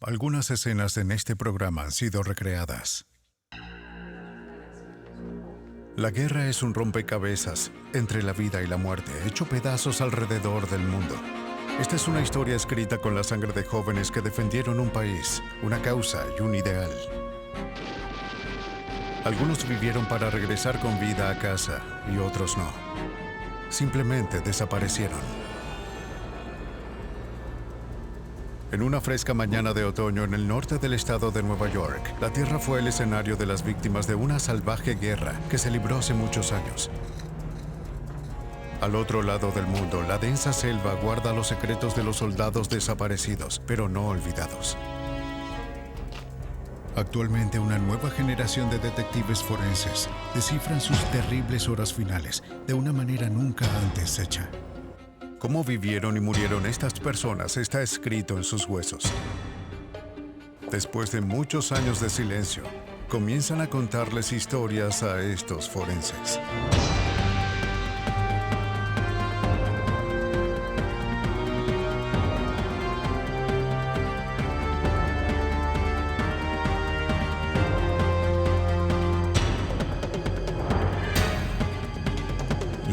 Algunas escenas en este programa han sido recreadas. La guerra es un rompecabezas entre la vida y la muerte, hecho pedazos alrededor del mundo. Esta es una historia escrita con la sangre de jóvenes que defendieron un país, una causa y un ideal. Algunos vivieron para regresar con vida a casa y otros no. Simplemente desaparecieron. En una fresca mañana de otoño en el norte del estado de Nueva York, la tierra fue el escenario de las víctimas de una salvaje guerra que se libró hace muchos años. Al otro lado del mundo, la densa selva guarda los secretos de los soldados desaparecidos, pero no olvidados. Actualmente, una nueva generación de detectives forenses descifran sus terribles horas finales de una manera nunca antes hecha. Cómo vivieron y murieron estas personas está escrito en sus huesos. Después de muchos años de silencio, comienzan a contarles historias a estos forenses.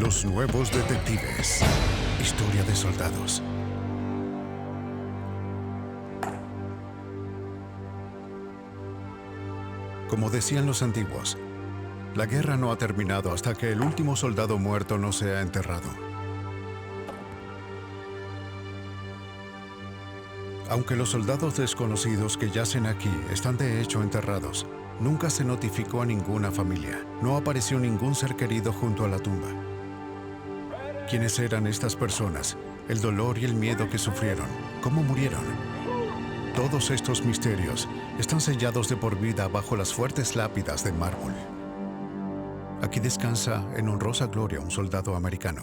Los nuevos detectives. Historia de soldados. Como decían los antiguos, la guerra no ha terminado hasta que el último soldado muerto no sea enterrado. Aunque los soldados desconocidos que yacen aquí están de hecho enterrados, nunca se notificó a ninguna familia. No apareció ningún ser querido junto a la tumba. ¿Quiénes eran estas personas? El dolor y el miedo que sufrieron. ¿Cómo murieron? Todos estos misterios están sellados de por vida bajo las fuertes lápidas de mármol. Aquí descansa en honrosa gloria un soldado americano.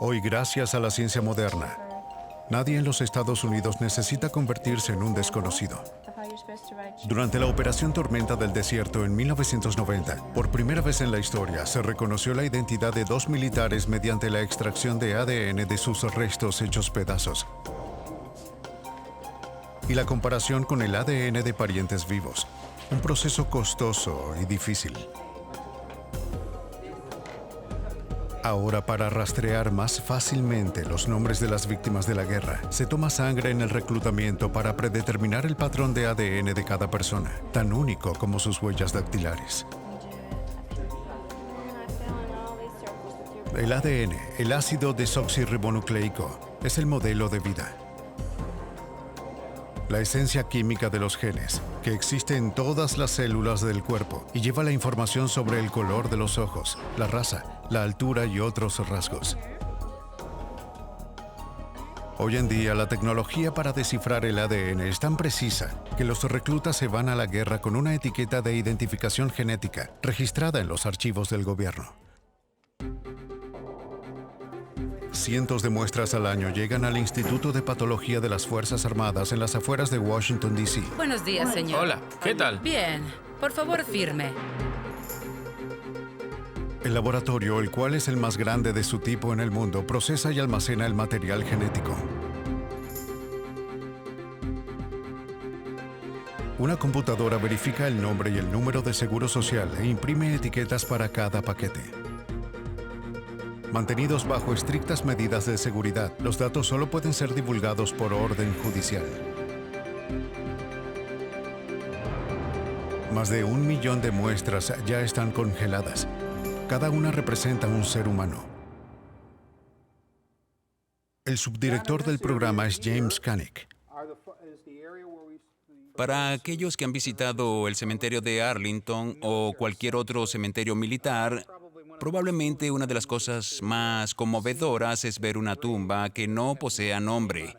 Hoy, gracias a la ciencia moderna, nadie en los Estados Unidos necesita convertirse en un desconocido. Durante la Operación Tormenta del Desierto en 1990, por primera vez en la historia, se reconoció la identidad de 2 militares mediante la extracción de ADN de sus restos hechos pedazos y la comparación con el ADN de parientes vivos, un proceso costoso y difícil. Ahora, para rastrear más fácilmente los nombres de las víctimas de la guerra, se toma sangre en el reclutamiento para predeterminar el patrón de ADN de cada persona, tan único como sus huellas dactilares. El ADN, el ácido desoxirribonucleico, es el modelo de vida. La esencia química de los genes, que existe en todas las células del cuerpo y lleva la información sobre el color de los ojos, la raza, la altura y otros rasgos. Hoy en día, la tecnología para descifrar el ADN es tan precisa que los reclutas se van a la guerra con una etiqueta de identificación genética registrada en los archivos del gobierno. Cientos de muestras al año llegan al Instituto de Patología de las Fuerzas Armadas en las afueras de Washington, D.C. Buenos días, señor. Hola, ¿qué tal? Bien. Por favor, firme. El laboratorio, el cual es el más grande de su tipo en el mundo, procesa y almacena el material genético. Una computadora verifica el nombre y el número de seguro social e imprime etiquetas para cada paquete. Mantenidos bajo estrictas medidas de seguridad, los datos solo pueden ser divulgados por orden judicial. Más de 1 millón de muestras ya están congeladas. Cada una representa un ser humano. El subdirector del programa es James Kanick. Para aquellos que han visitado el cementerio de Arlington o cualquier otro cementerio militar, probablemente una de las cosas más conmovedoras es ver una tumba que no posea nombre.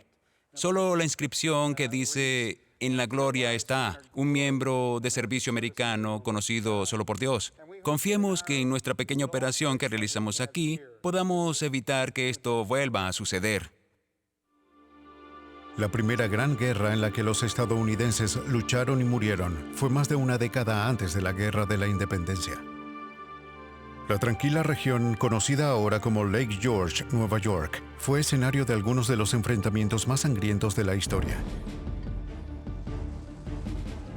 Solo la inscripción que dice: "En la gloria está un miembro de servicio americano conocido solo por Dios". Confiemos que en nuestra pequeña operación que realizamos aquí podamos evitar que esto vuelva a suceder. La primera gran guerra en la que los estadounidenses lucharon y murieron fue más de una década antes de la Guerra de la Independencia. La tranquila región, conocida ahora como Lake George, Nueva York, fue escenario de algunos de los enfrentamientos más sangrientos de la historia.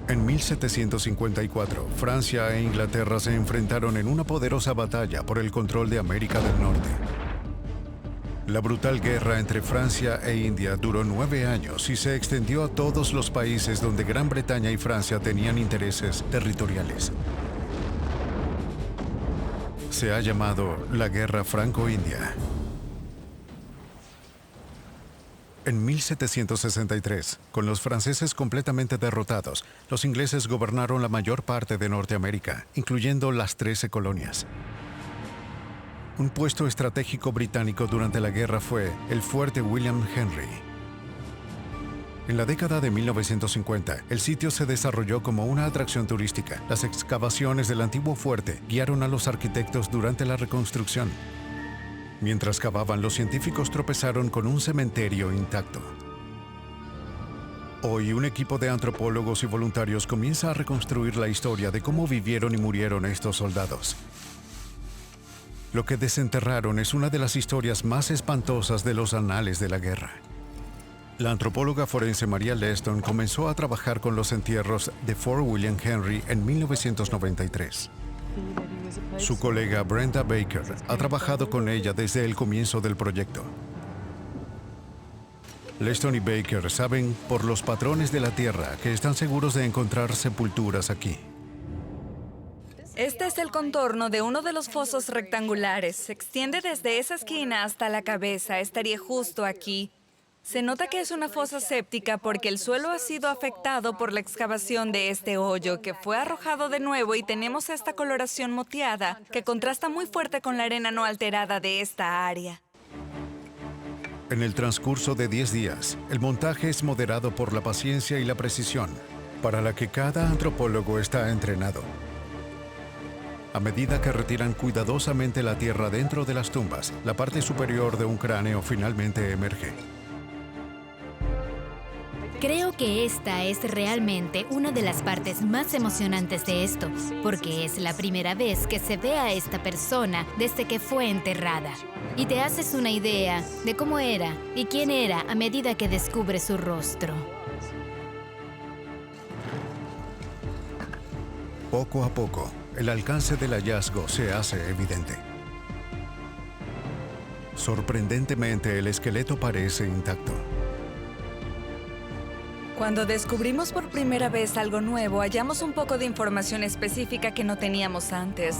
En 1754, Francia e Inglaterra se enfrentaron en una poderosa batalla por el control de América del Norte. La brutal guerra entre Francia e India duró 9 años y se extendió a todos los países donde Gran Bretaña y Francia tenían intereses territoriales. Se ha llamado la Guerra Franco-India. En 1763, con los franceses completamente derrotados, los ingleses gobernaron la mayor parte de Norteamérica, incluyendo las 13 colonias. Un puesto estratégico británico durante la guerra fue el Fuerte William Henry. En la década de 1950, el sitio se desarrolló como una atracción turística. Las excavaciones del antiguo fuerte guiaron a los arquitectos durante la reconstrucción. Mientras cavaban, los científicos tropezaron con un cementerio intacto. Hoy, un equipo de antropólogos y voluntarios comienza a reconstruir la historia de cómo vivieron y murieron estos soldados. Lo que desenterraron es una de las historias más espantosas de los anales de la guerra. La antropóloga forense Maria Leston comenzó a trabajar con los entierros de Fort William Henry en 1993. Su colega Brenda Baker ha trabajado con ella desde el comienzo del proyecto. Leston y Baker saben por los patrones de la tierra que están seguros de encontrar sepulturas aquí. Este es el contorno de uno de los fosos rectangulares. Se extiende desde esa esquina hasta la cabeza. Estaría justo aquí. Se nota que es una fosa séptica porque el suelo ha sido afectado por la excavación de este hoyo, que fue arrojado de nuevo, y tenemos esta coloración moteada que contrasta muy fuerte con la arena no alterada de esta área. En el transcurso de 10 días, el montaje es moderado por la paciencia y la precisión, para la que cada antropólogo está entrenado. A medida que retiran cuidadosamente la tierra dentro de las tumbas, la parte superior de un cráneo finalmente emerge. Creo que esta es realmente una de las partes más emocionantes de esto, porque es la primera vez que se ve a esta persona desde que fue enterrada. Y te haces una idea de cómo era y quién era a medida que descubres su rostro. Poco a poco, el alcance del hallazgo se hace evidente. Sorprendentemente, el esqueleto parece intacto. Cuando descubrimos por primera vez algo nuevo, hallamos un poco de información específica que no teníamos antes.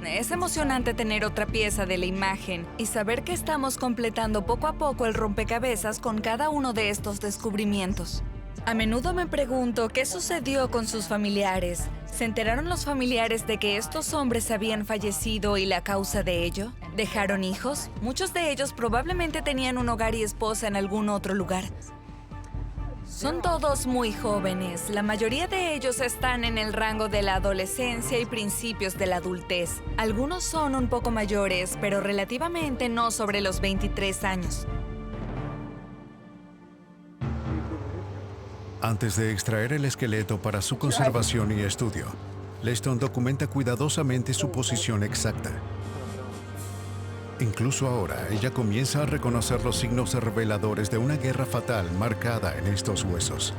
Es emocionante tener otra pieza de la imagen y saber que estamos completando poco a poco el rompecabezas con cada uno de estos descubrimientos. A menudo me pregunto qué sucedió con sus familiares. ¿Se enteraron los familiares de que estos hombres habían fallecido y la causa de ello? ¿Dejaron hijos? Muchos de ellos probablemente tenían un hogar y esposa en algún otro lugar. Son todos muy jóvenes. La mayoría de ellos están en el rango de la adolescencia y principios de la adultez. Algunos son un poco mayores, pero relativamente no sobre los 23 años. Antes de extraer el esqueleto para su conservación y estudio, Leston documenta cuidadosamente su posición exacta. Incluso ahora, ella comienza a reconocer los signos reveladores de una guerra fatal marcada en estos huesos.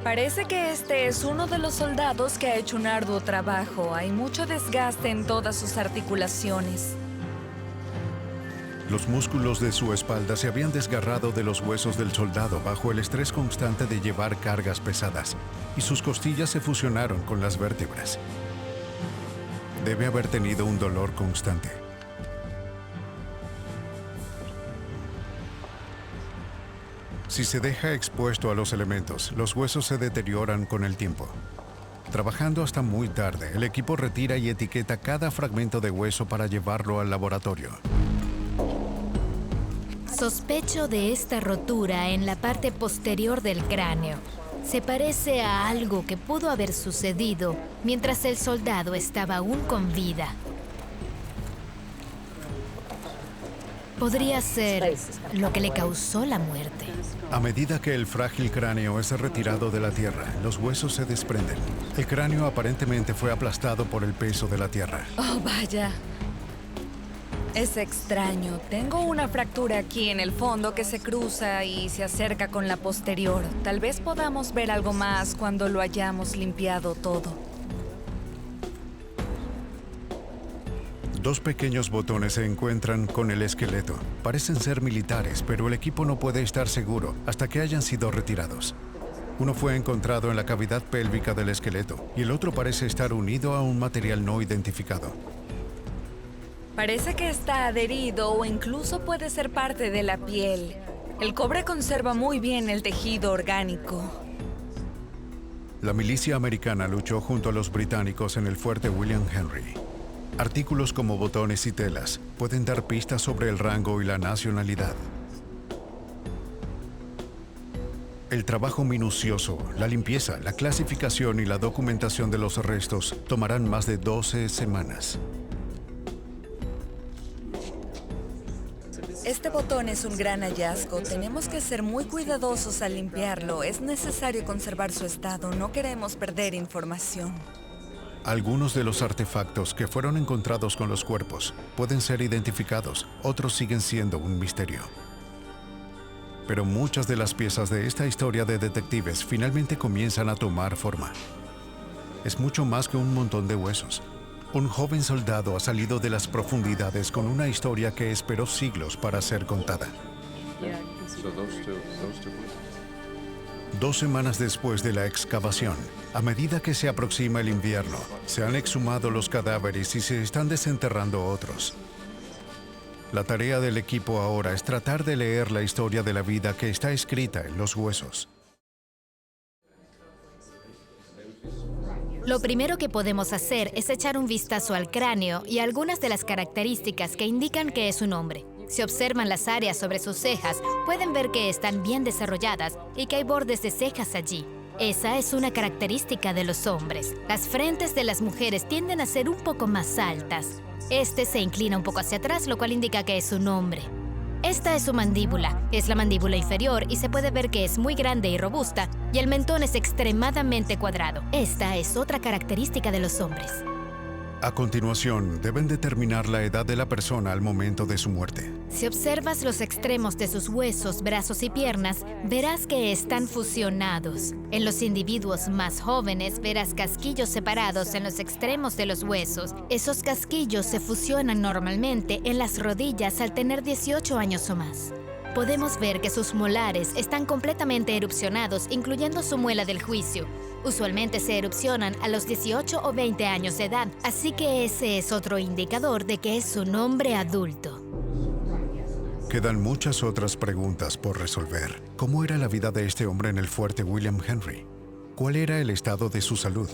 Parece que este es uno de los soldados que ha hecho un arduo trabajo. Hay mucho desgaste en todas sus articulaciones. Los músculos de su espalda se habían desgarrado de los huesos del soldado bajo el estrés constante de llevar cargas pesadas, y sus costillas se fusionaron con las vértebras. Debe haber tenido un dolor constante. Si se deja expuesto a los elementos, los huesos se deterioran con el tiempo. Trabajando hasta muy tarde, el equipo retira y etiqueta cada fragmento de hueso para llevarlo al laboratorio. Sospecho de esta rotura en la parte posterior del cráneo. Se parece a algo que pudo haber sucedido mientras el soldado estaba aún con vida. Podría ser lo que le causó la muerte. A medida que el frágil cráneo es retirado de la tierra, los huesos se desprenden. El cráneo aparentemente fue aplastado por el peso de la tierra. Oh, vaya. Es extraño. Tengo una fractura aquí en el fondo que se cruza y se acerca con la posterior. Tal vez podamos ver algo más cuando lo hayamos limpiado todo. Dos pequeños botones se encuentran con el esqueleto. Parecen ser militares, pero el equipo no puede estar seguro hasta que hayan sido retirados. Uno fue encontrado en la cavidad pélvica del esqueleto y el otro parece estar unido a un material no identificado. Parece que está adherido o incluso puede ser parte de la piel. El cobre conserva muy bien el tejido orgánico. La milicia americana luchó junto a los británicos en el fuerte William Henry. Artículos como botones y telas pueden dar pistas sobre el rango y la nacionalidad. El trabajo minucioso, la limpieza, la clasificación y la documentación de los restos tomarán más de 12 semanas. Este botón es un gran hallazgo. Tenemos que ser muy cuidadosos al limpiarlo. Es necesario conservar su estado. No queremos perder información. Algunos de los artefactos que fueron encontrados con los cuerpos pueden ser identificados, otros siguen siendo un misterio. Pero muchas de las piezas de esta historia de detectives finalmente comienzan a tomar forma. Es mucho más que un montón de huesos. Un joven soldado ha salido de las profundidades con una historia que esperó siglos para ser contada. 2 semanas después de la excavación, a medida que se aproxima el invierno, se han exhumado los cadáveres y se están desenterrando otros. La tarea del equipo ahora es tratar de leer la historia de la vida que está escrita en los huesos. Lo primero que podemos hacer es echar un vistazo al cráneo y algunas de las características que indican que es un hombre. Si observan las áreas sobre sus cejas, pueden ver que están bien desarrolladas y que hay bordes de cejas allí. Esa es una característica de los hombres. Las frentes de las mujeres tienden a ser un poco más altas. Este se inclina un poco hacia atrás, lo cual indica que es un hombre. Esta es su mandíbula. Es la mandíbula inferior y se puede ver que es muy grande y robusta, y el mentón es extremadamente cuadrado. Esta es otra característica de los hombres. A continuación, deben determinar la edad de la persona al momento de su muerte. Si observas los extremos de sus huesos, brazos y piernas, verás que están fusionados. En los individuos más jóvenes verás casquillos separados en los extremos de los huesos. Esos casquillos se fusionan normalmente en las rodillas al tener 18 años o más. Podemos ver que sus molares están completamente erupcionados, incluyendo su muela del juicio. Usualmente se erupcionan a los 18 o 20 años de edad, así que ese es otro indicador de que es un hombre adulto. Quedan muchas otras preguntas por resolver. ¿Cómo era la vida de este hombre en el fuerte William Henry? ¿Cuál era el estado de su salud?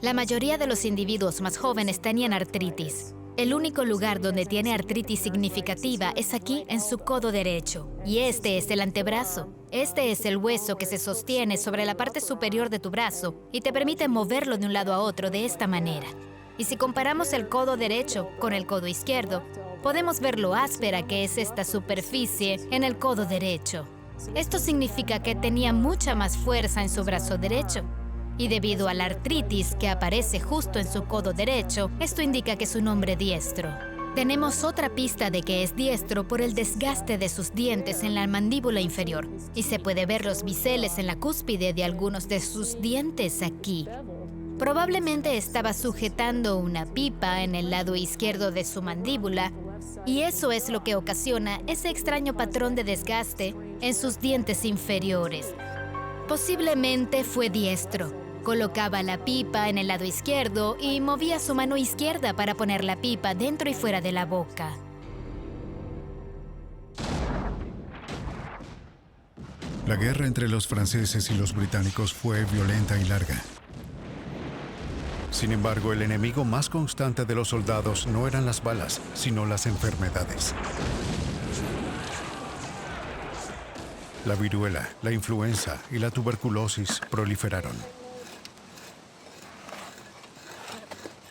La mayoría de los individuos más jóvenes tenían artritis. El único lugar donde tiene artritis significativa es aquí, en su codo derecho. Y este es el antebrazo. Este es el hueso que se sostiene sobre la parte superior de tu brazo y te permite moverlo de un lado a otro de esta manera. Y si comparamos el codo derecho con el codo izquierdo, podemos ver lo áspera que es esta superficie en el codo derecho. Esto significa que tenía mucha más fuerza en su brazo derecho. Y debido a la artritis que aparece justo en su codo derecho, esto indica que es un hombre diestro. Tenemos otra pista de que es diestro por el desgaste de sus dientes en la mandíbula inferior, y se puede ver los biseles en la cúspide de algunos de sus dientes aquí. Probablemente estaba sujetando una pipa en el lado izquierdo de su mandíbula, y eso es lo que ocasiona ese extraño patrón de desgaste en sus dientes inferiores. Posiblemente fue diestro. Colocaba la pipa en el lado izquierdo y movía su mano izquierda para poner la pipa dentro y fuera de la boca. La guerra entre los franceses y los británicos fue violenta y larga. Sin embargo, el enemigo más constante de los soldados no eran las balas, sino las enfermedades. La viruela, la influenza y la tuberculosis proliferaron.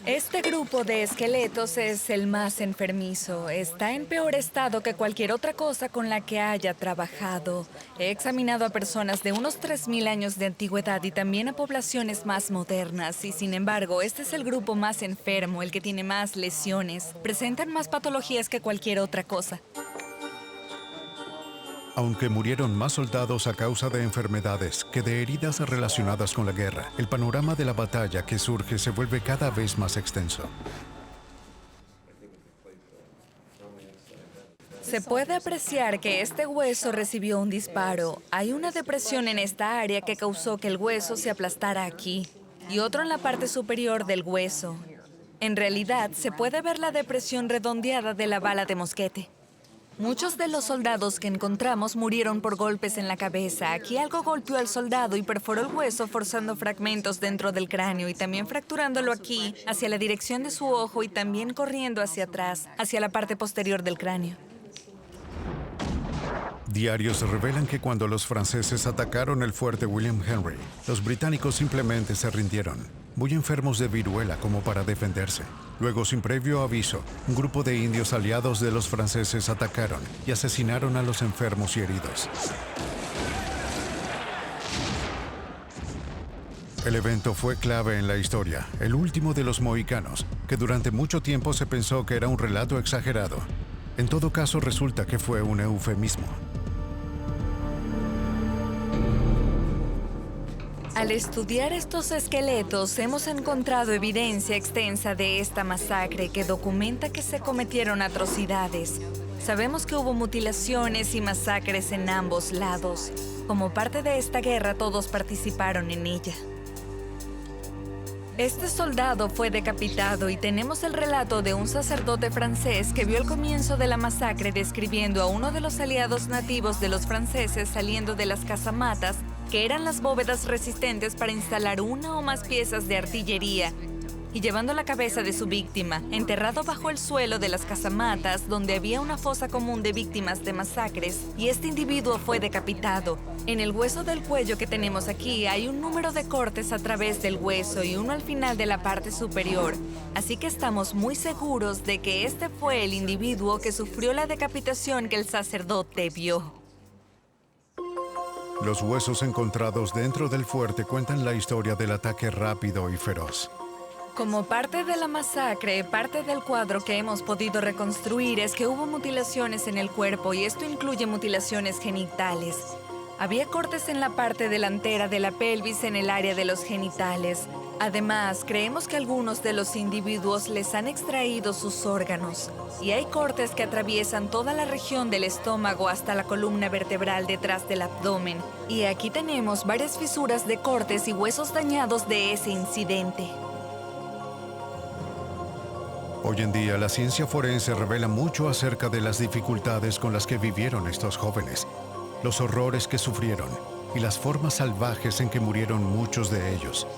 Este grupo de esqueletos es el más enfermizo. Está en peor estado que cualquier otra cosa con la que haya trabajado. He examinado a personas de unos 3.000 años de antigüedad y también a poblaciones más modernas. Y sin embargo, este es el grupo más enfermo, el que tiene más lesiones. Presentan más patologías que cualquier otra cosa. Aunque murieron más soldados a causa de enfermedades que de heridas relacionadas con la guerra, el panorama de la batalla que surge se vuelve cada vez más extenso. Se puede apreciar que este hueso recibió un disparo. Hay una depresión en esta área que causó que el hueso se aplastara aquí y otro en la parte superior del hueso. En realidad, se puede ver la depresión redondeada de la bala de mosquete. Muchos de los soldados que encontramos murieron por golpes en la cabeza. Aquí algo golpeó al soldado y perforó el hueso, forzando fragmentos dentro del cráneo y también fracturándolo aquí, hacia la dirección de su ojo y también corriendo hacia atrás, hacia la parte posterior del cráneo. Diarios revelan que cuando los franceses atacaron el fuerte William Henry, los británicos simplemente se rindieron, muy enfermos de viruela como para defenderse. Luego, sin previo aviso, un grupo de indios aliados de los franceses atacaron y asesinaron a los enfermos y heridos. El evento fue clave en la historia, el último de los mohicanos, que durante mucho tiempo se pensó que era un relato exagerado. En todo caso, resulta que fue un eufemismo. Al estudiar estos esqueletos, hemos encontrado evidencia extensa de esta masacre que documenta que se cometieron atrocidades. Sabemos que hubo mutilaciones y masacres en ambos lados. Como parte de esta guerra, todos participaron en ella. Este soldado fue decapitado y tenemos el relato de un sacerdote francés que vio el comienzo de la masacre describiendo a uno de los aliados nativos de los franceses saliendo de las casamatas, que eran las bóvedas resistentes para instalar una o más piezas de artillería, y llevando la cabeza de su víctima, enterrado bajo el suelo de las casamatas, donde había una fosa común de víctimas de masacres, y este individuo fue decapitado. En el hueso del cuello que tenemos aquí hay un número de cortes a través del hueso y uno al final de la parte superior, así que estamos muy seguros de que este fue el individuo que sufrió la decapitación que el sacerdote vio. Los huesos encontrados dentro del fuerte cuentan la historia del ataque rápido y feroz. Como parte de la masacre, parte del cuadro que hemos podido reconstruir es que hubo mutilaciones en el cuerpo y esto incluye mutilaciones genitales. Había cortes en la parte delantera de la pelvis en el área de los genitales. Además, creemos que algunos de los individuos les han extraído sus órganos. Y hay cortes que atraviesan toda la región del estómago hasta la columna vertebral detrás del abdomen. Y aquí tenemos varias fisuras de cortes y huesos dañados de ese incidente. Hoy en día, la ciencia forense revela mucho acerca de las dificultades con las que vivieron estos jóvenes, los horrores que sufrieron y las formas salvajes en que murieron muchos de ellos.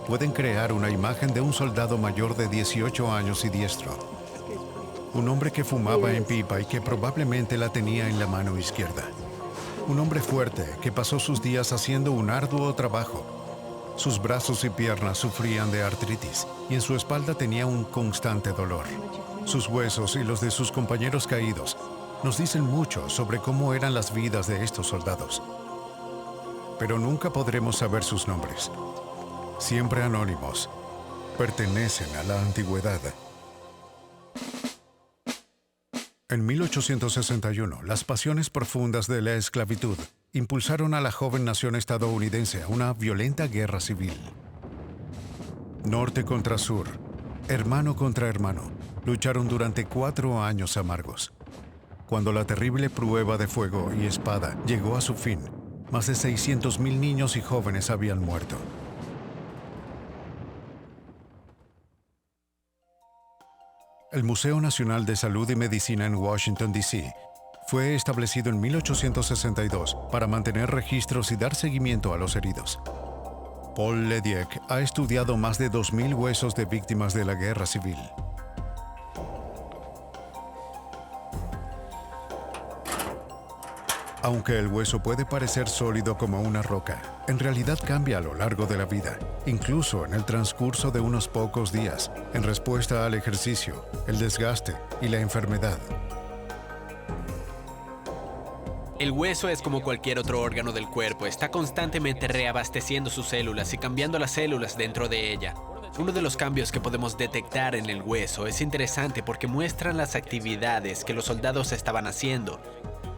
Pueden crear una imagen de un soldado mayor de 18 años y diestro. Un hombre que fumaba en pipa y que probablemente la tenía en la mano izquierda. Un hombre fuerte que pasó sus días haciendo un arduo trabajo. Sus brazos y piernas sufrían de artritis y en su espalda tenía un constante dolor. Sus huesos y los de sus compañeros caídos nos dicen mucho sobre cómo eran las vidas de estos soldados. Pero nunca podremos saber sus nombres. Siempre anónimos, pertenecen a la antigüedad. En 1861, las pasiones profundas de la esclavitud impulsaron a la joven nación estadounidense a una violenta guerra civil. Norte contra sur, hermano contra hermano, lucharon durante 4 años amargos. Cuando la terrible prueba de fuego y espada llegó a su fin, más de 600,000 niños y jóvenes habían muerto. El Museo Nacional de Salud y Medicina en Washington, D.C., fue establecido en 1862 para mantener registros y dar seguimiento a los heridos. Paul Lediek ha estudiado más de 2,000 huesos de víctimas de la guerra civil. Aunque el hueso puede parecer sólido como una roca, en realidad cambia a lo largo de la vida, incluso en el transcurso de unos pocos días, en respuesta al ejercicio, el desgaste y la enfermedad. El hueso es como cualquier otro órgano del cuerpo, está constantemente reabasteciendo sus células y cambiando las células dentro de ella. Uno de los cambios que podemos detectar en el hueso es interesante porque muestran las actividades que los soldados estaban haciendo.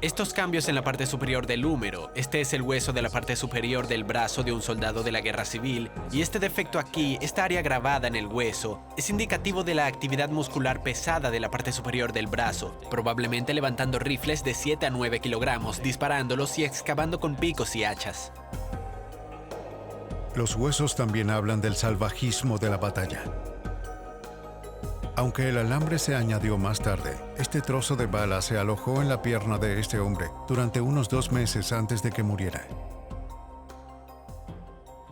Estos cambios en la parte superior del húmero, este es el hueso de la parte superior del brazo de un soldado de la guerra civil, y este defecto aquí, esta área grabada en el hueso, es indicativo de la actividad muscular pesada de la parte superior del brazo, probablemente levantando rifles de 7 a 9 kilogramos, disparándolos y excavando con picos y hachas. Los huesos también hablan del salvajismo de la batalla. Aunque el alambre se añadió más tarde, este trozo de bala se alojó en la pierna de este hombre durante unos 2 meses antes de que muriera.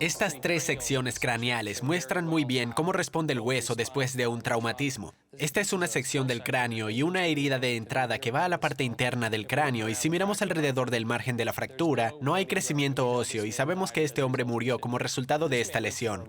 Estas 3 secciones craneales muestran muy bien cómo responde el hueso después de un traumatismo. Esta es una sección del cráneo y una herida de entrada que va a la parte interna del cráneo, y si miramos alrededor del margen de la fractura, no hay crecimiento óseo y sabemos que este hombre murió como resultado de esta lesión.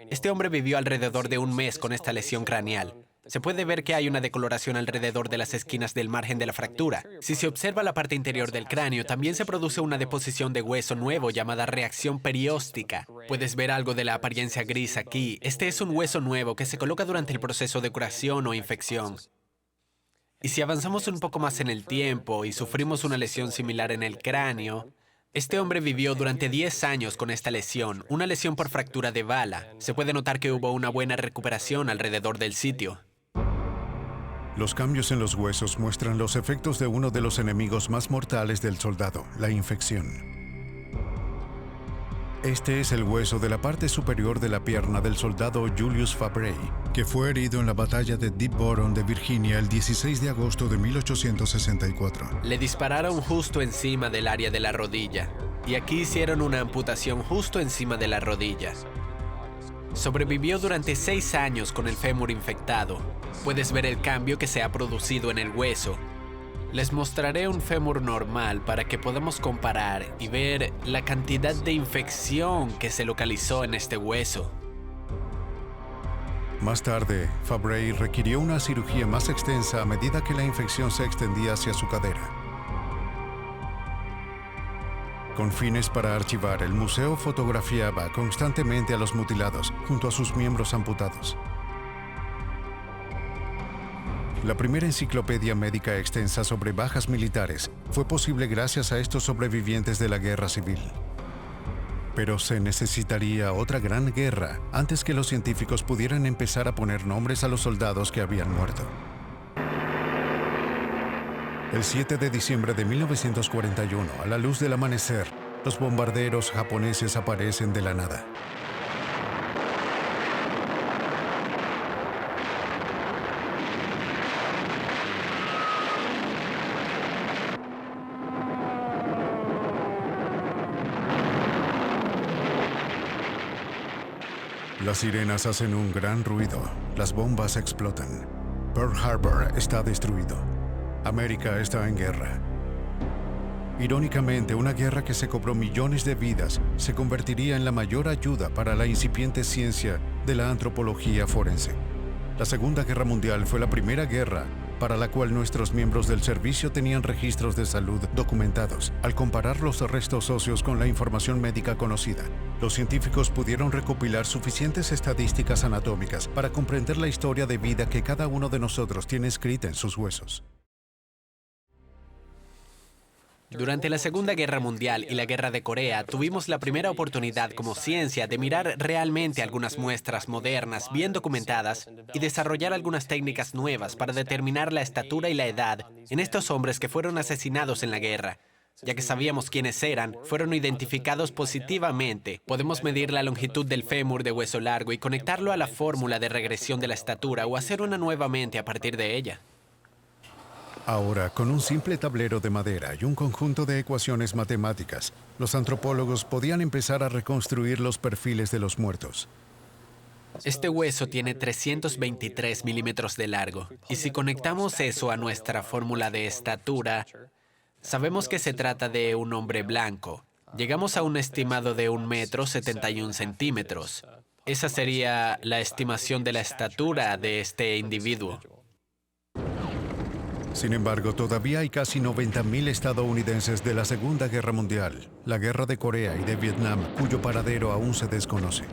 Este hombre vivió alrededor de 1 mes con esta lesión craneal. Se puede ver que hay una decoloración alrededor de las esquinas del margen de la fractura. Si se observa la parte interior del cráneo, también se produce una deposición de hueso nuevo llamada reacción perióstica. Puedes ver algo de la apariencia gris aquí. Este es un hueso nuevo que se coloca durante el proceso de curación o infección. Y si avanzamos un poco más en el tiempo y sufrimos una lesión similar en el cráneo, este hombre vivió durante 10 años con esta lesión, una lesión por fractura de bala. Se puede notar que hubo una buena recuperación alrededor del sitio. Los cambios en los huesos muestran los efectos de uno de los enemigos más mortales del soldado, la infección. Este es el hueso de la parte superior de la pierna del soldado Julius Fabray, que fue herido en la batalla de Deep Bottom de Virginia el 16 de agosto de 1864. Le dispararon justo encima del área de la rodilla, y aquí hicieron una amputación justo encima de la rodilla. Sobrevivió durante 6 años con el fémur infectado. Puedes ver el cambio que se ha producido en el hueso. Les mostraré un fémur normal para que podamos comparar y ver la cantidad de infección que se localizó en este hueso. Más tarde, Fabray requirió una cirugía más extensa a medida que la infección se extendía hacia su cadera. Con fines para archivar, el museo fotografiaba constantemente a los mutilados junto a sus miembros amputados. La primera enciclopedia médica extensa sobre bajas militares fue posible gracias a estos sobrevivientes de la guerra civil. Pero se necesitaría otra gran guerra antes que los científicos pudieran empezar a poner nombres a los soldados que habían muerto. El 7 de diciembre de 1941, a la luz del amanecer, los bombarderos japoneses aparecen de la nada. Las sirenas hacen un gran ruido, las bombas explotan. Pearl Harbor está destruido. América está en guerra. Irónicamente, una guerra que se cobró millones de vidas se convertiría en la mayor ayuda para la incipiente ciencia de la antropología forense. La Segunda Guerra Mundial fue la primera guerra para la cual nuestros miembros del servicio tenían registros de salud documentados. Al comparar los restos óseos con la información médica conocida, los científicos pudieron recopilar suficientes estadísticas anatómicas para comprender la historia de vida que cada uno de nosotros tiene escrita en sus huesos. Durante la Segunda Guerra Mundial y la Guerra de Corea, tuvimos la primera oportunidad como ciencia de mirar realmente algunas muestras modernas, bien documentadas, y desarrollar algunas técnicas nuevas para determinar la estatura y la edad en estos hombres que fueron asesinados en la guerra. Ya que sabíamos quiénes eran, fueron identificados positivamente. Podemos medir la longitud del fémur de hueso largo y conectarlo a la fórmula de regresión de la estatura o hacer una nuevamente a partir de ella. Ahora, con un simple tablero de madera y un conjunto de ecuaciones matemáticas, los antropólogos podían empezar a reconstruir los perfiles de los muertos. Este hueso tiene 323 milímetros de largo, y si conectamos eso a nuestra fórmula de estatura, Sabemos que se trata de un hombre blanco. Llegamos a un estimado de 1,71 metros. Esa sería la estimación de la estatura de este individuo. Sin embargo, todavía hay casi 90.000 estadounidenses de la Segunda Guerra Mundial, la Guerra de Corea y de Vietnam, cuyo paradero aún se desconoce.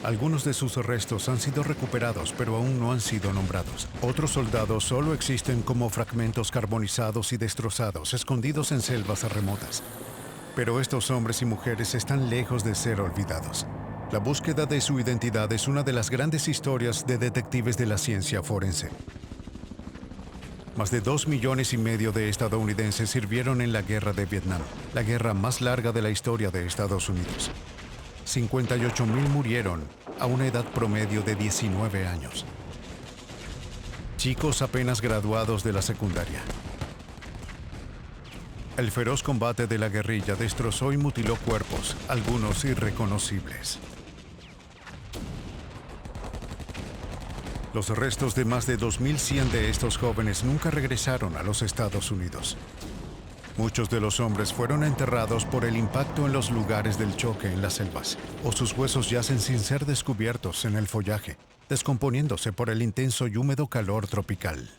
Algunos de sus restos han sido recuperados, pero aún no han sido nombrados. Otros soldados solo existen como fragmentos carbonizados y destrozados, escondidos en selvas remotas. Pero estos hombres y mujeres están lejos de ser olvidados. La búsqueda de su identidad es una de las grandes historias de detectives de la ciencia forense. Más de 2,5 millones de estadounidenses sirvieron en la Guerra de Vietnam, la guerra más larga de la historia de Estados Unidos. 58,000 murieron a una edad promedio de 19 años. Chicos apenas graduados de la secundaria. El feroz combate de la guerrilla destrozó y mutiló cuerpos, algunos irreconocibles. Los restos de más de 2,100 de estos jóvenes nunca regresaron a los Estados Unidos. Muchos de los hombres fueron enterrados por el impacto en los lugares del choque en las selvas, o sus huesos yacen sin ser descubiertos en el follaje, descomponiéndose por el intenso y húmedo calor tropical.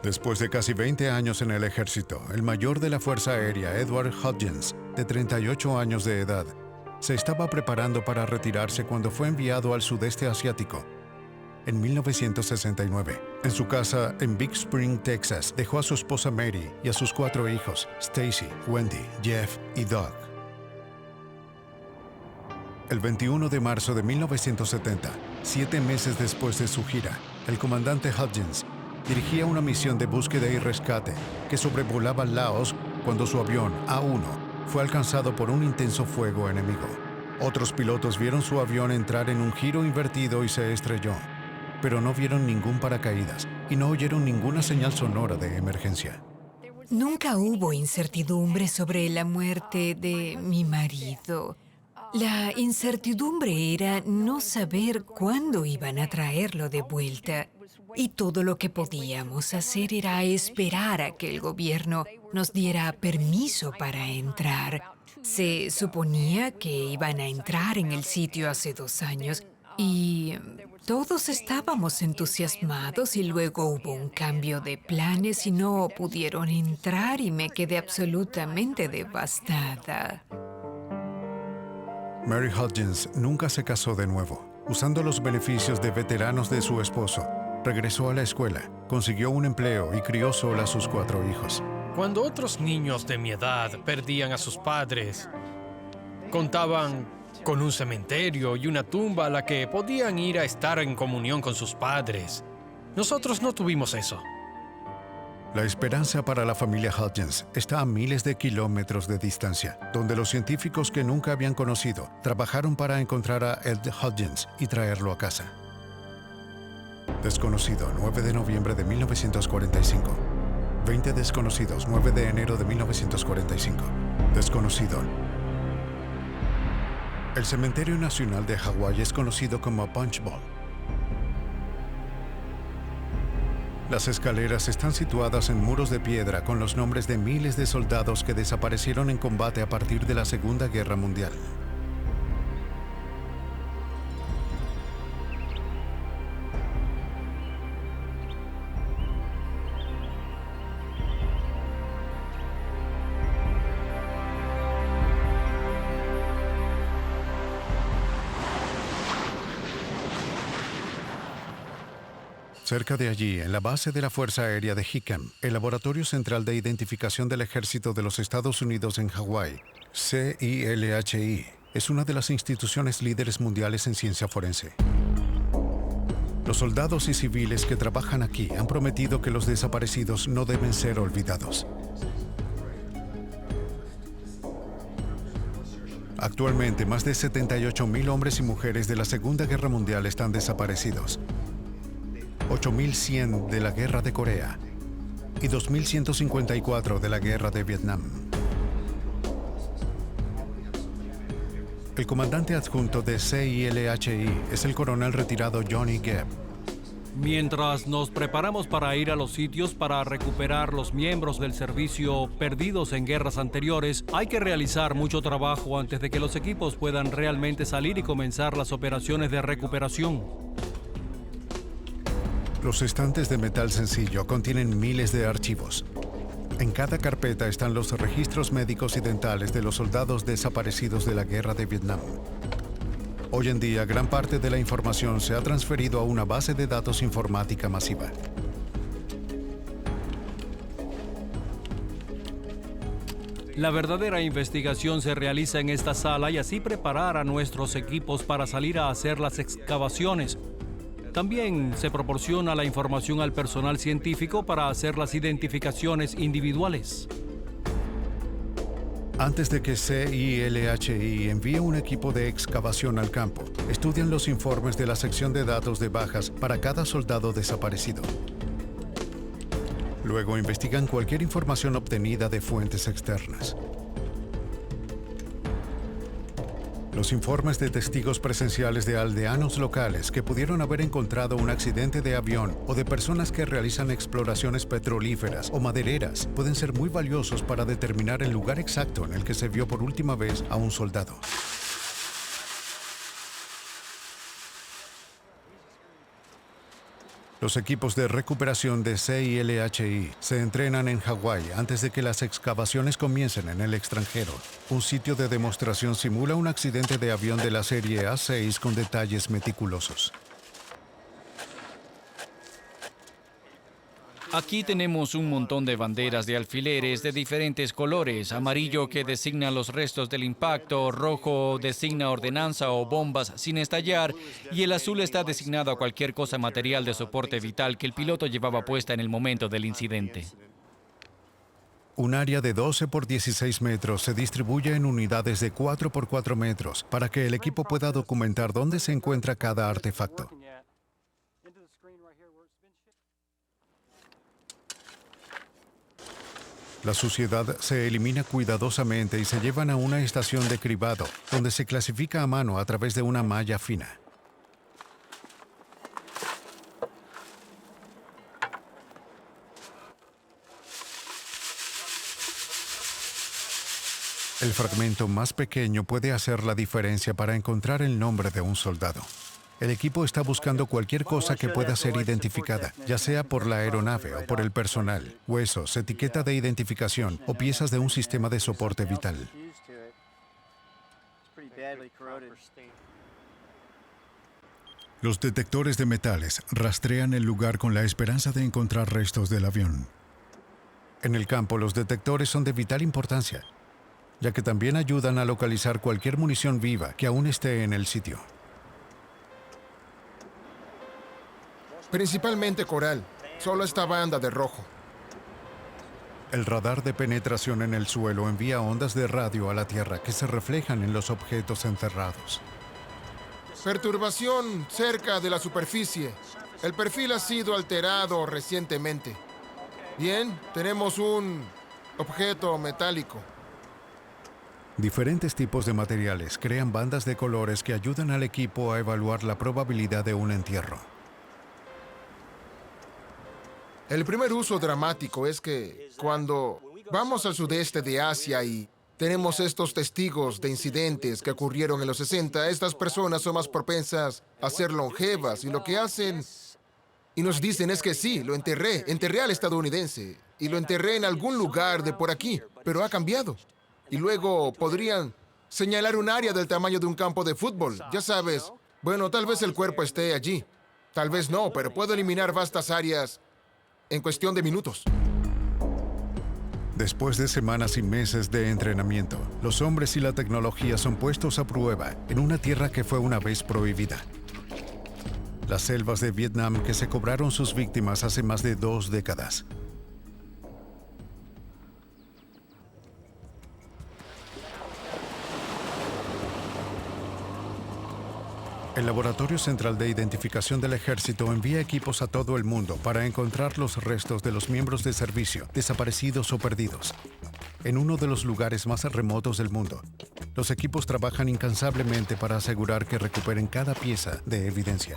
Después de casi 20 años en el ejército, el mayor de la Fuerza Aérea, Edward Hodgins, de 38 años de edad, se estaba preparando para retirarse cuando fue enviado al sudeste asiático. En 1969, en su casa en Big Spring, Texas, dejó a su esposa Mary y a sus 4 hijos, Stacy, Wendy, Jeff y Doug. El 21 de marzo de 1970, 7 meses después de su gira, el comandante Hodgins dirigía una misión de búsqueda y rescate que sobrevolaba Laos cuando su avión A-1 fue alcanzado por un intenso fuego enemigo. Otros pilotos vieron su avión entrar en un giro invertido y se estrelló, pero no vieron ningún paracaídas y no oyeron ninguna señal sonora de emergencia. Nunca hubo incertidumbre sobre la muerte de mi marido. La incertidumbre era no saber cuándo iban a traerlo de vuelta. Y todo lo que podíamos hacer era esperar a que el gobierno nos diera permiso para entrar. Se suponía que iban a entrar en el sitio hace 2 años y todos estábamos entusiasmados y luego hubo un cambio de planes y no pudieron entrar y me quedé absolutamente devastada. Mary Hodgins nunca se casó de nuevo. Usando los beneficios de veteranos de su esposo, regresó a la escuela, consiguió un empleo y crió sola a sus 4 hijos. Cuando otros niños de mi edad perdían a sus padres, contaban con un cementerio y una tumba a la que podían ir a estar en comunión con sus padres. Nosotros no tuvimos eso. La esperanza para la familia Hodgins está a miles de kilómetros de distancia, donde los científicos que nunca habían conocido trabajaron para encontrar a Ed Hodgins y traerlo a casa. Desconocido, 9 de noviembre de 1945. 20 desconocidos, 9 de enero de 1945. Desconocido. El Cementerio Nacional de Hawái es conocido como Punch Bowl. Las escaleras están situadas en muros de piedra con los nombres de miles de soldados que desaparecieron en combate a partir de la Segunda Guerra Mundial. Cerca de allí, en la base de la Fuerza Aérea de Hickam, el Laboratorio Central de Identificación del Ejército de los Estados Unidos en Hawái, CILHI, es una de las instituciones líderes mundiales en ciencia forense. Los soldados y civiles que trabajan aquí han prometido que los desaparecidos no deben ser olvidados. Actualmente, más de 78,000 hombres y mujeres de la Segunda Guerra Mundial están desaparecidos. 8,100 de la Guerra de Corea y 2,154 de la Guerra de Vietnam. El comandante adjunto de CILHI es el coronel retirado Johnny Gebb. Mientras nos preparamos para ir a los sitios para recuperar los miembros del servicio perdidos en guerras anteriores, hay que realizar mucho trabajo antes de que los equipos puedan realmente salir y comenzar las operaciones de recuperación. Los estantes de metal sencillo contienen miles de archivos. En cada carpeta están los registros médicos y dentales de los soldados desaparecidos de la guerra de Vietnam. Hoy en día, gran parte de la información se ha transferido a una base de datos informática masiva. La verdadera investigación se realiza en esta sala y así preparar a nuestros equipos para salir a hacer las excavaciones. También se proporciona la información al personal científico para hacer las identificaciones individuales. Antes de que CILHI envíe un equipo de excavación al campo, estudian los informes de la sección de datos de bajas para cada soldado desaparecido. Luego investigan cualquier información obtenida de fuentes externas. Los informes de testigos presenciales de aldeanos locales que pudieron haber encontrado un accidente de avión o de personas que realizan exploraciones petrolíferas o madereras pueden ser muy valiosos para determinar el lugar exacto en el que se vio por última vez a un soldado. Los equipos de recuperación de CILHI se entrenan en Hawái antes de que las excavaciones comiencen en el extranjero. Un sitio de demostración simula un accidente de avión de la serie A6 con detalles meticulosos. Aquí tenemos un montón de banderas de alfileres de diferentes colores: amarillo que designa los restos del impacto, rojo designa ordenanza o bombas sin estallar, y el azul está designado a cualquier cosa material de soporte vital que el piloto llevaba puesta en el momento del incidente. Un área de 12 por 16 metros se distribuye en unidades de 4 por 4 metros para que el equipo pueda documentar dónde se encuentra cada artefacto. La suciedad se elimina cuidadosamente y se llevan a una estación de cribado, donde se clasifica a mano a través de una malla fina. El fragmento más pequeño puede hacer la diferencia para encontrar el nombre de un soldado. El equipo está buscando cualquier cosa que pueda ser identificada, ya sea por la aeronave o por el personal, huesos, etiqueta de identificación o piezas de un sistema de soporte vital. Los detectores de metales rastrean el lugar con la esperanza de encontrar restos del avión. En el campo, los detectores son de vital importancia, ya que también ayudan a localizar cualquier munición viva que aún esté en el sitio. Principalmente coral, solo esta banda de rojo. El radar de penetración en el suelo envía ondas de radio a la Tierra que se reflejan en los objetos enterrados. Perturbación cerca de la superficie. El perfil ha sido alterado recientemente. Bien, tenemos un objeto metálico. Diferentes tipos de materiales crean bandas de colores que ayudan al equipo a evaluar la probabilidad de un entierro. El primer uso dramático es que cuando vamos al sudeste de Asia y tenemos estos testigos de incidentes que ocurrieron en los 60, estas personas son más propensas a ser longevas y lo que hacen y nos dicen es que sí, lo enterré al estadounidense y lo enterré en algún lugar de por aquí, pero ha cambiado. Y luego podrían señalar un área del tamaño de un campo de fútbol, ya sabes. Bueno, tal vez el cuerpo esté allí, tal vez no, pero puedo eliminar vastas áreas en cuestión de minutos. Después de semanas y meses de entrenamiento, los hombres y la tecnología son puestos a prueba en una tierra que fue una vez prohibida. Las selvas de Vietnam que se cobraron sus víctimas hace más de 2 décadas. El Laboratorio Central de Identificación del Ejército envía equipos a todo el mundo para encontrar los restos de los miembros de servicio desaparecidos o perdidos. En uno de los lugares más remotos del mundo, los equipos trabajan incansablemente para asegurar que recuperen cada pieza de evidencia.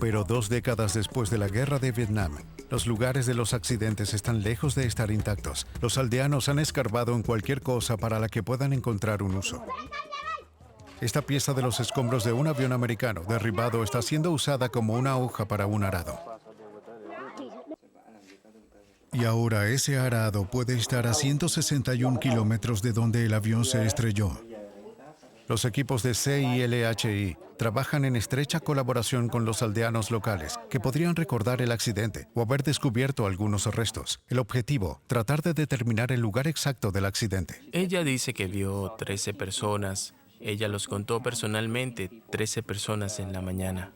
Pero 2 décadas después de la guerra de Vietnam, los lugares de los accidentes están lejos de estar intactos. Los aldeanos han escarbado en cualquier cosa para la que puedan encontrar un uso. Esta pieza de los escombros de un avión americano derribado está siendo usada como una hoja para un arado. Y ahora ese arado puede estar a 161 kilómetros de donde el avión se estrelló. Los equipos de CILHI trabajan en estrecha colaboración con los aldeanos locales que podrían recordar el accidente o haber descubierto algunos restos. El objetivo, tratar de determinar el lugar exacto del accidente. Ella dice que vio 13 personas. Ella los contó personalmente, 13 personas en la mañana.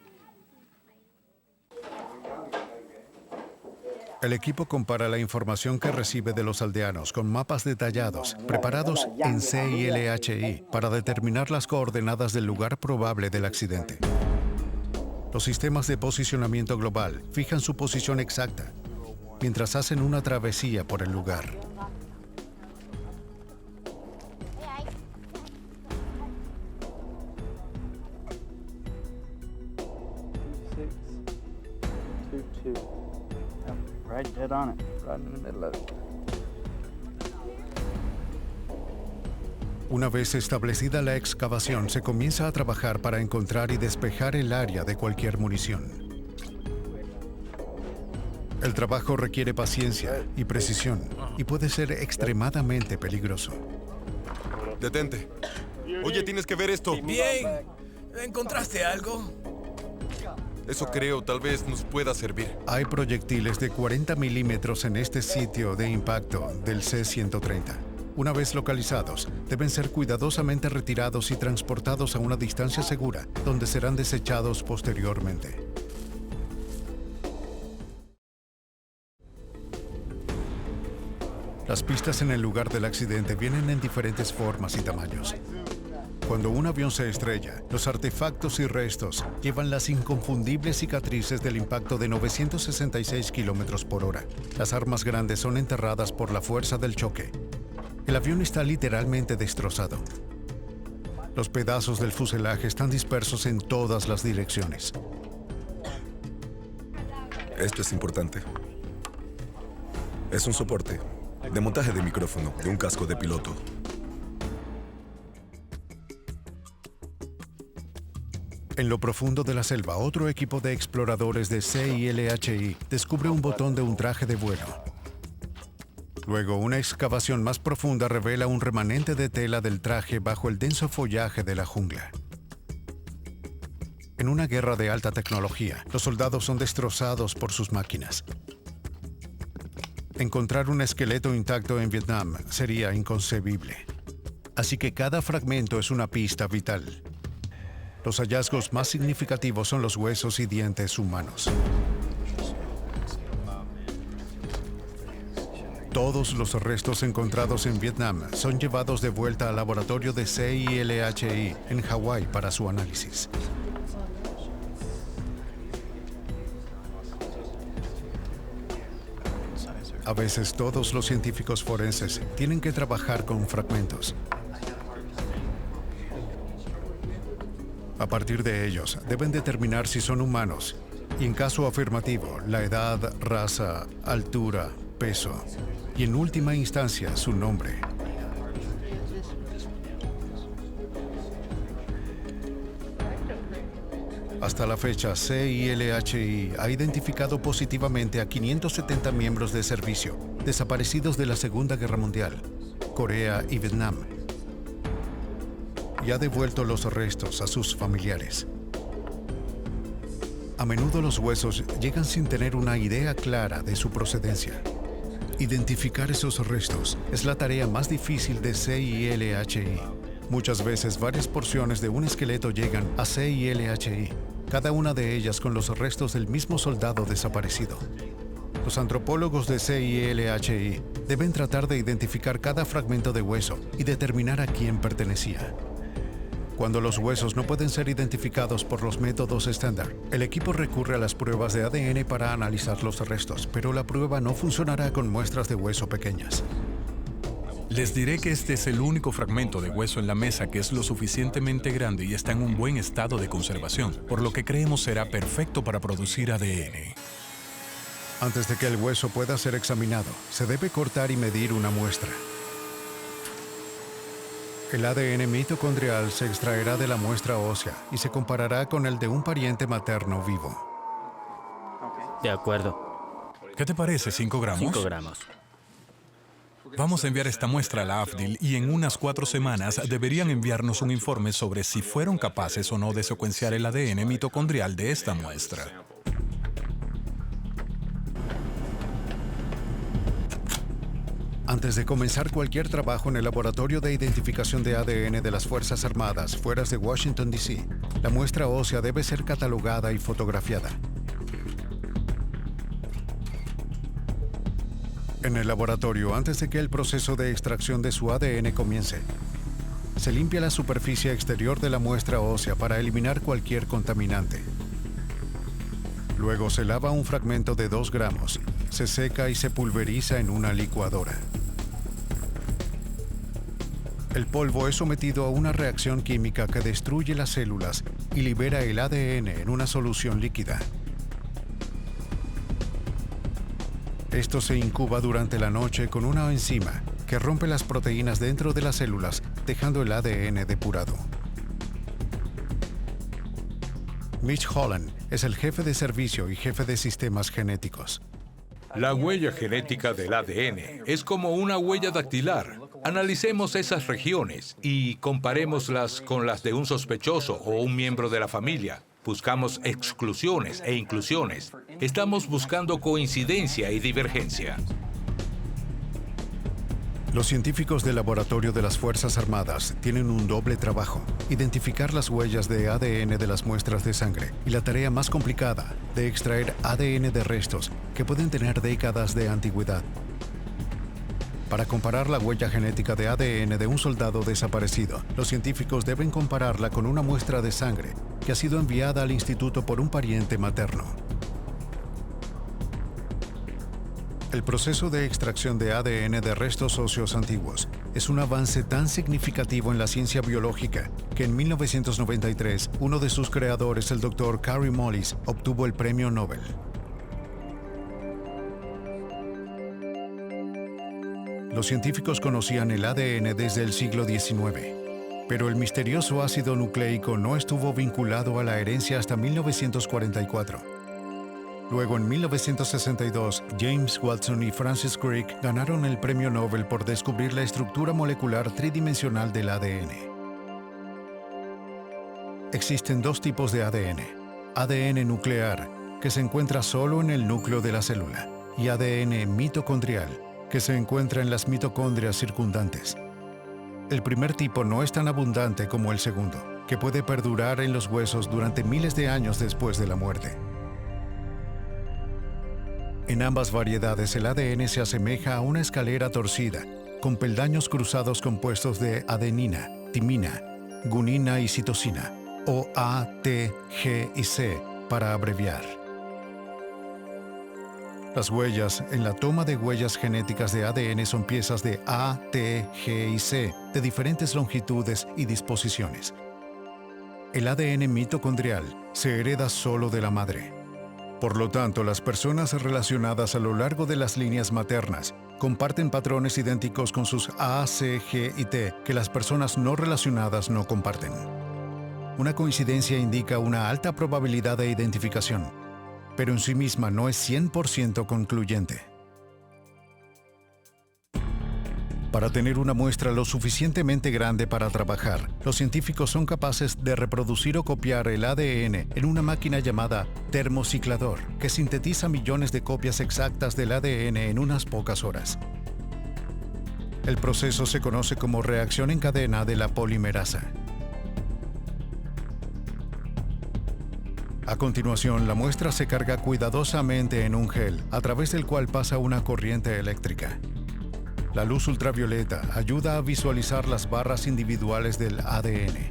El equipo compara la información que recibe de los aldeanos con mapas detallados, preparados en CILHI, para determinar las coordenadas del lugar probable del accidente. Los sistemas de posicionamiento global fijan su posición exacta, mientras hacen una travesía por el lugar. Una vez establecida la excavación, se comienza a trabajar para encontrar y despejar el área de cualquier munición. El trabajo requiere paciencia y precisión y puede ser extremadamente peligroso. Detente. Oye, tienes que ver esto. Bien. ¿Encontraste algo? Eso creo, tal vez nos pueda servir. Hay proyectiles de 40 milímetros en este sitio de impacto del C-130. Una vez localizados, deben ser cuidadosamente retirados y transportados a una distancia segura, donde serán desechados posteriormente. Las pistas en el lugar del accidente vienen en diferentes formas y tamaños. Cuando un avión se estrella, los artefactos y restos llevan las inconfundibles cicatrices del impacto de 966 kilómetros por hora. Las armas grandes son enterradas por la fuerza del choque. El avión está literalmente destrozado. Los pedazos del fuselaje están dispersos en todas las direcciones. Esto es importante. Es un soporte de montaje de micrófono de un casco de piloto. En lo profundo de la selva, otro equipo de exploradores de CILHI descubre un botón de un traje de vuelo. Luego, una excavación más profunda revela un remanente de tela del traje bajo el denso follaje de la jungla. En una guerra de alta tecnología, los soldados son destrozados por sus máquinas. Encontrar un esqueleto intacto en Vietnam sería inconcebible. Así que cada fragmento es una pista vital. Los hallazgos más significativos son los huesos y dientes humanos. Todos los restos encontrados en Vietnam son llevados de vuelta al laboratorio de CILHI en Hawái para su análisis. A veces todos los científicos forenses tienen que trabajar con fragmentos. A partir de ellos, deben determinar si son humanos y, en caso afirmativo, la edad, raza, altura, peso y, en última instancia, su nombre. Hasta la fecha, CILHI ha identificado positivamente a 570 miembros de servicio desaparecidos de la Segunda Guerra Mundial, Corea y Vietnam, y ha devuelto los restos a sus familiares. A menudo los huesos llegan sin tener una idea clara de su procedencia. Identificar esos restos es la tarea más difícil de CILHI. Muchas veces varias porciones de un esqueleto llegan a CILHI, cada una de ellas con los restos del mismo soldado desaparecido. Los antropólogos de CILHI deben tratar de identificar cada fragmento de hueso y determinar a quién pertenecía. Cuando los huesos no pueden ser identificados por los métodos estándar, el equipo recurre a las pruebas de ADN para analizar los restos, pero la prueba no funcionará con muestras de hueso pequeñas. Les diré que este es el único fragmento de hueso en la mesa que es lo suficientemente grande y está en un buen estado de conservación, por lo que creemos será perfecto para producir ADN. Antes de que el hueso pueda ser examinado, se debe cortar y medir una muestra. El ADN mitocondrial se extraerá de la muestra ósea y se comparará con el de un pariente materno vivo. De acuerdo. ¿Qué te parece, 5 gramos? 5 gramos. Vamos a enviar esta muestra a la AFDIL y en unas 4 semanas deberían enviarnos un informe sobre si fueron capaces o no de secuenciar el ADN mitocondrial de esta muestra. Antes de comenzar cualquier trabajo en el laboratorio de identificación de ADN de las Fuerzas Armadas fuera de Washington, D.C., la muestra ósea debe ser catalogada y fotografiada. En el laboratorio, antes de que el proceso de extracción de su ADN comience, se limpia la superficie exterior de la muestra ósea para eliminar cualquier contaminante. Luego se lava un fragmento de 2 gramos, se seca y se pulveriza en una licuadora. El polvo es sometido a una reacción química que destruye las células y libera el ADN en una solución líquida. Esto se incuba durante la noche con una enzima que rompe las proteínas dentro de las células, dejando el ADN depurado. Mitch Holland es el jefe de servicio y jefe de sistemas genéticos. La huella genética del ADN es como una huella dactilar. Analicemos esas regiones y comparémoslas con las de un sospechoso o un miembro de la familia. Buscamos exclusiones e inclusiones. Estamos buscando coincidencia y divergencia. Los científicos del laboratorio de las Fuerzas Armadas tienen un doble trabajo: identificar las huellas de ADN de las muestras de sangre y la tarea más complicada de extraer ADN de restos que pueden tener décadas de antigüedad. Para comparar la huella genética de ADN de un soldado desaparecido, los científicos deben compararla con una muestra de sangre que ha sido enviada al instituto por un pariente materno. El proceso de extracción de ADN de restos óseos antiguos es un avance tan significativo en la ciencia biológica que en 1993 uno de sus creadores, el Dr. Kary Mullis, obtuvo el premio Nobel. Los científicos conocían el ADN desde el siglo XIX, pero el misterioso ácido nucleico no estuvo vinculado a la herencia hasta 1944. Luego, en 1962, James Watson y Francis Crick ganaron el premio Nobel por descubrir la estructura molecular tridimensional del ADN. Existen 2 tipos de ADN: ADN nuclear, que se encuentra solo en el núcleo de la célula, y ADN mitocondrial, que se encuentra en las mitocondrias circundantes. El primer tipo no es tan abundante como el segundo, que puede perdurar en los huesos durante miles de años después de la muerte. En ambas variedades, el ADN se asemeja a una escalera torcida, con peldaños cruzados compuestos de adenina, timina, gunina y citosina, o A, T, G y C, para abreviar. Las huellas en la toma de huellas genéticas de ADN son piezas de A, T, G y C, de diferentes longitudes y disposiciones. El ADN mitocondrial se hereda solo de la madre. Por lo tanto, las personas relacionadas a lo largo de las líneas maternas comparten patrones idénticos con sus A, C, G y T que las personas no relacionadas no comparten. Una coincidencia indica una alta probabilidad de identificación, pero en sí misma no es 100% concluyente. Para tener una muestra lo suficientemente grande para trabajar, los científicos son capaces de reproducir o copiar el ADN en una máquina llamada termociclador, que sintetiza millones de copias exactas del ADN en unas pocas horas. El proceso se conoce como reacción en cadena de la polimerasa. A continuación, la muestra se carga cuidadosamente en un gel, a través del cual pasa una corriente eléctrica. La luz ultravioleta ayuda a visualizar las barras individuales del ADN.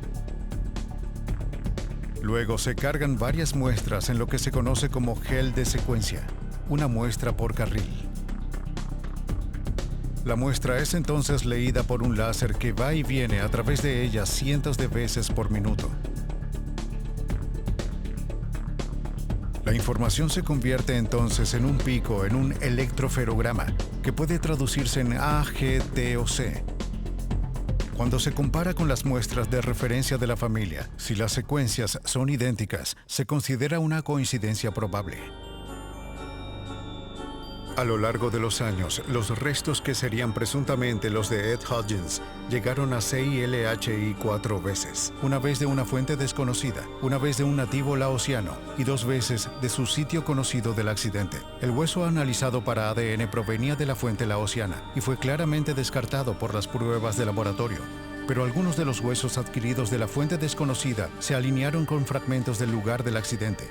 Luego se cargan varias muestras en lo que se conoce como gel de secuencia, una muestra por carril. La muestra es entonces leída por un láser que va y viene a través de ella cientos de veces por minuto. La información se convierte entonces en un pico, en un electroferograma, que puede traducirse en A, G, T o C. Cuando se compara con las muestras de referencia de la familia, si las secuencias son idénticas, se considera una coincidencia probable. A lo largo de los años, los restos que serían presuntamente los de Ed Hodgins llegaron a CILHI 4 veces. Una vez de una fuente desconocida, una vez de un nativo laosiano y 2 veces de su sitio conocido del accidente. El hueso analizado para ADN provenía de la fuente laosiana y fue claramente descartado por las pruebas de laboratorio. Pero algunos de los huesos adquiridos de la fuente desconocida se alinearon con fragmentos del lugar del accidente.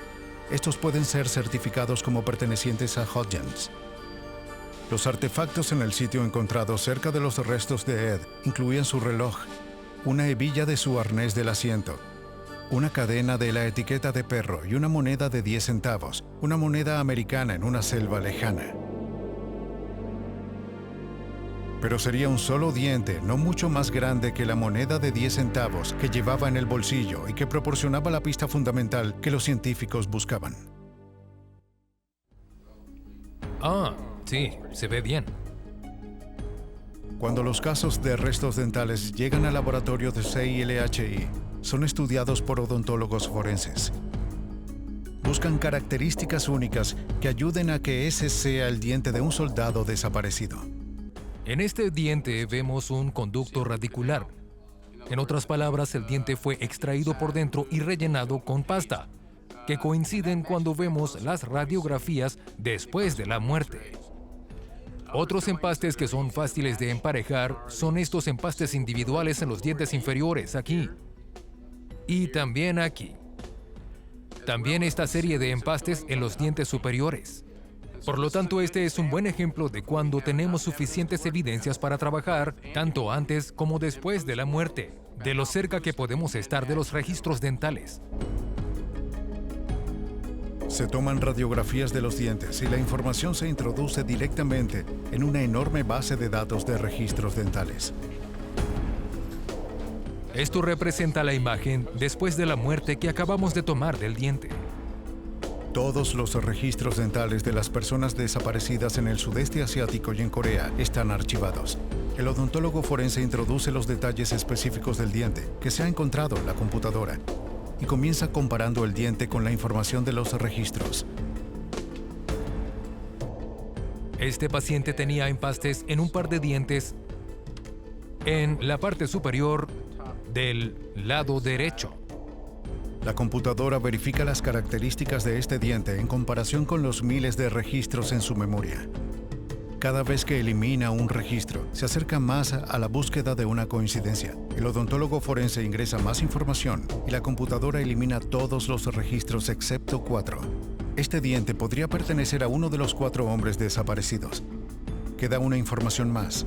Estos pueden ser certificados como pertenecientes a Hodgins. Los artefactos en el sitio encontrado cerca de los restos de Ed incluían su reloj, una hebilla de su arnés del asiento, una cadena de la etiqueta de perro y una moneda de 10 centavos, una moneda americana en una selva lejana. Pero sería un solo diente, no mucho más grande que la moneda de 10 centavos que llevaba en el bolsillo y que proporcionaba la pista fundamental que los científicos buscaban. Sí, se ve bien. Cuando los casos de restos dentales llegan al laboratorio de CILHI, son estudiados por odontólogos forenses. Buscan características únicas que ayuden a que ese sea el diente de un soldado desaparecido. En este diente vemos un conducto radicular. En otras palabras, el diente fue extraído por dentro y rellenado con pasta, que coinciden cuando vemos las radiografías después de la muerte. Otros empastes que son fáciles de emparejar son estos empastes individuales en los dientes inferiores, aquí. Y también aquí. También esta serie de empastes en los dientes superiores. Por lo tanto, este es un buen ejemplo de cuando tenemos suficientes evidencias para trabajar, tanto antes como después de la muerte, de lo cerca que podemos estar de los registros dentales. Se toman radiografías de los dientes y la información se introduce directamente en una enorme base de datos de registros dentales. Esto representa la imagen después de la muerte que acabamos de tomar del diente. Todos los registros dentales de las personas desaparecidas en el sudeste asiático y en Corea están archivados. El odontólogo forense introduce los detalles específicos del diente que se ha encontrado en la computadora y comienza comparando el diente con la información de los registros. Este paciente tenía empastes en un par de dientes en la parte superior del lado derecho. La computadora verifica las características de este diente en comparación con los miles de registros en su memoria. Cada vez que elimina un registro, se acerca más a la búsqueda de una coincidencia. El odontólogo forense ingresa más información y la computadora elimina todos los registros excepto 4. Este diente podría pertenecer a uno de los 4 hombres desaparecidos. Queda una información más.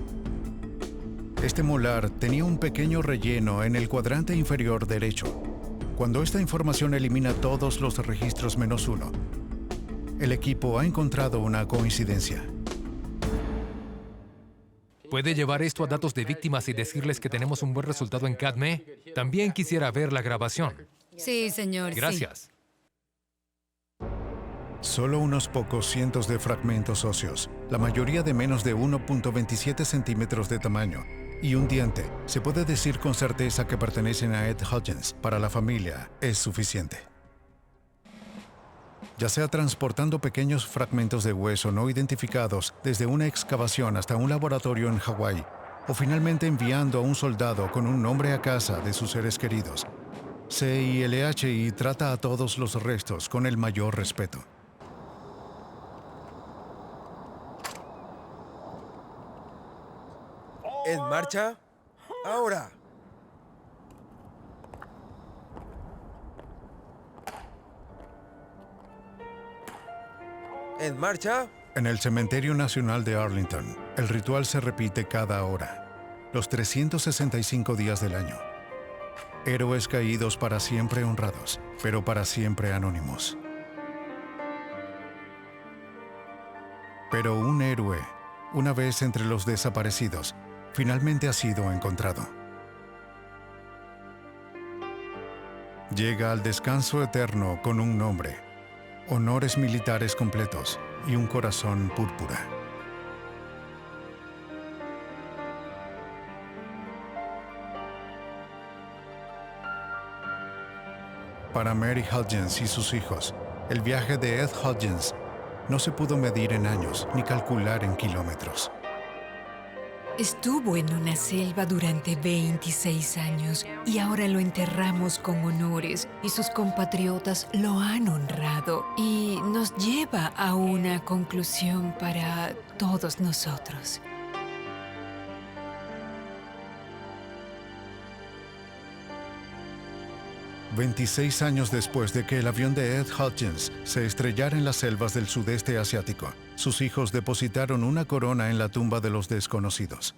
Este molar tenía un pequeño relleno en el cuadrante inferior derecho. Cuando esta información elimina todos los registros menos 1, el equipo ha encontrado una coincidencia. ¿Puede llevar esto a datos de víctimas y decirles que tenemos un buen resultado en CADME? También quisiera ver la grabación. Sí, señor. Gracias. Sí. Solo unos pocos cientos de fragmentos óseos, la mayoría de menos de 1.27 centímetros de tamaño, y un diente, se puede decir con certeza que pertenecen a Ed Hodgins. Para la familia es suficiente. Ya sea transportando pequeños fragmentos de hueso no identificados desde una excavación hasta un laboratorio en Hawái, o finalmente enviando a un soldado con un nombre a casa de sus seres queridos, CILHI trata a todos los restos con el mayor respeto. ¿En marcha? ¡Ahora! ¿En marcha? En el Cementerio Nacional de Arlington, el ritual se repite cada hora, los 365 días del año. Héroes caídos para siempre honrados, pero para siempre anónimos. Pero un héroe, una vez entre los desaparecidos, finalmente ha sido encontrado. Llega al descanso eterno con un nombre, honores militares completos y un corazón púrpura. Para Mary Hudgens y sus hijos, el viaje de Ed Hudgens no se pudo medir en años ni calcular en kilómetros. Estuvo en una selva durante 26 años y ahora lo enterramos con honores y sus compatriotas lo han honrado y nos lleva a una conclusión para todos nosotros. «26 años después de que el avión de Ed Hudgens se estrellara en las selvas del sudeste asiático, sus hijos depositaron una corona en la tumba de los desconocidos.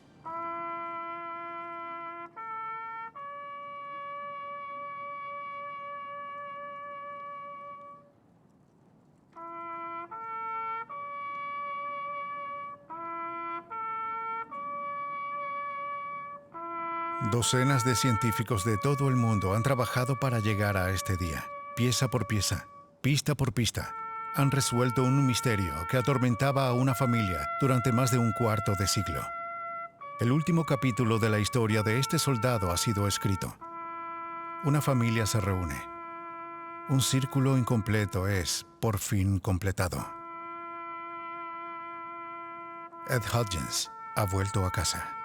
Docenas de científicos de todo el mundo han trabajado para llegar a este día. Pieza por pieza, pista por pista, han resuelto un misterio que atormentaba a una familia durante más de un cuarto de siglo. El último capítulo de la historia de este soldado ha sido escrito. Una familia se reúne. Un círculo incompleto es, por fin, completado. Ed Hudgens ha vuelto a casa.